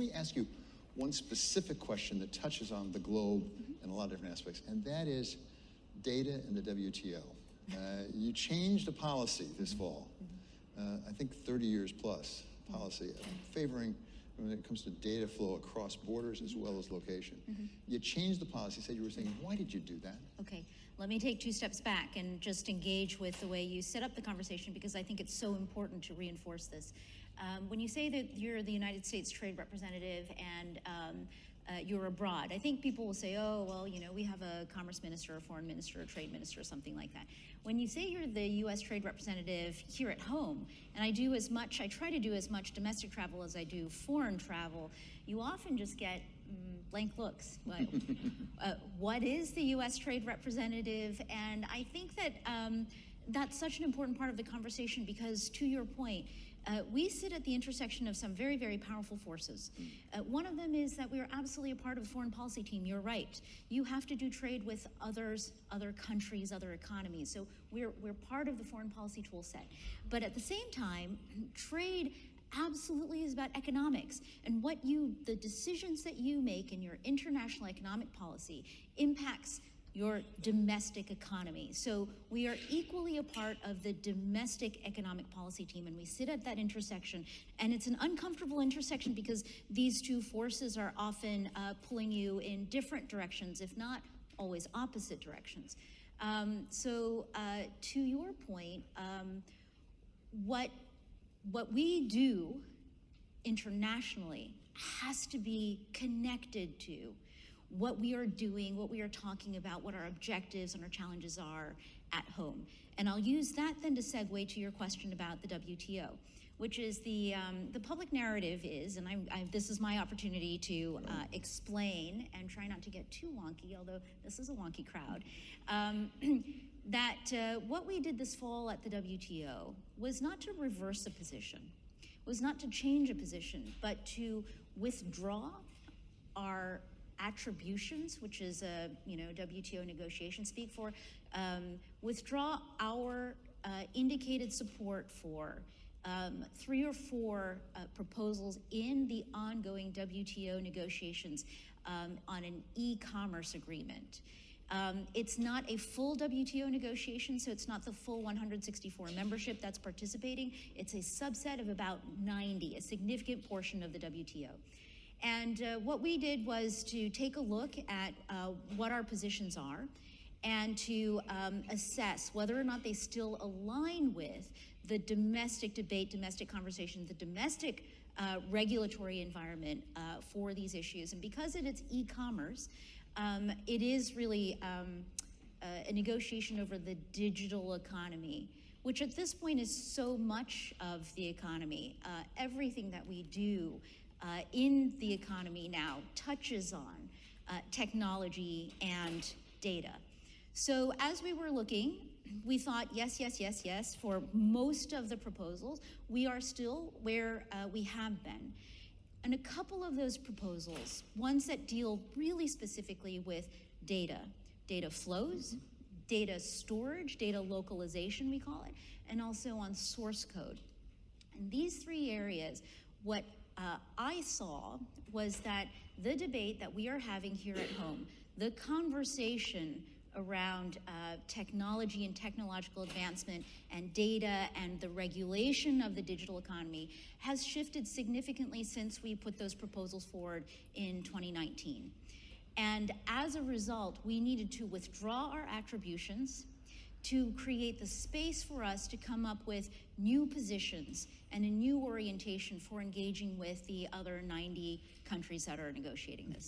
me ask you one specific question that touches on the globe in a lot of different aspects, and that is data and the WTO. You changed a policy this fall, I think 30 years plus policy, favoring when it comes to data flow across borders as well as location. You changed the policy, said you were saying, why did you do that? Okay, let me take 2 steps back and just engage with the way you set up the conversation, because I think it's so important to reinforce this. When you say that you're the United States Trade Representative and you're abroad, I think people will say, oh, well, you know, we have a commerce minister, a foreign minister, a trade minister, or something like that. When you say you're the U.S. Trade Representative here at home, and I try to do as much domestic travel as I do foreign travel, you often just get blank looks. Like, what is the U.S. Trade Representative? And I think that that's such an important part of the conversation, because to your point, we sit at the intersection of some very, very powerful forces. One of them is that we are absolutely a part of the foreign policy team. You're right. You have to do trade with others, other countries, other economies. So we're part of the foreign policy tool set. But at the same time, trade absolutely is about economics. And the decisions that you make in your international economic policy impacts your domestic economy. So we are equally a part of the domestic economic policy team, and we sit at that intersection. And it's an uncomfortable intersection because these two forces are often pulling you in different directions, if not always opposite directions. To your point, what we do internationally has to be connected to what we are doing, what we are talking about, what our objectives and our challenges are at home. And I'll use that then to segue to your question about the WTO, which is the public narrative is, and this is my opportunity to explain and try not to get too wonky, although this is a wonky crowd, that what we did this fall at the WTO was not to reverse a position, was not to change a position, but to withdraw our attributions, which is a WTO negotiation speak for, withdraw our indicated support for 3 or 4 proposals in the ongoing WTO negotiations on an e-commerce agreement. It's not a full WTO negotiation, so it's not the full 164 membership that's participating. It's a subset of about 90, a significant portion of the WTO. And what we did was to take a look at what our positions are and to assess whether or not they still align with the domestic debate, domestic conversation, the domestic regulatory environment for these issues. And because it's e-commerce, it is really a negotiation over the digital economy, which at this point is so much of the economy. Everything that we do in the economy now touches on technology and data. So as we were looking, we thought, yes, yes, yes, yes, for most of the proposals, we are still where we have been. And a couple of those proposals, ones that deal really specifically with data flows, data storage, data localization, we call it, and also on source code. And these 3 areas, what I saw was that the debate that we are having here at home, the conversation around technology and technological advancement and data and the regulation of the digital economy has shifted significantly since we put those proposals forward in 2019. And as a result, we needed to withdraw our attributions to create the space for us to come up with new positions and a new orientation for engaging with the other 90 countries that are negotiating this.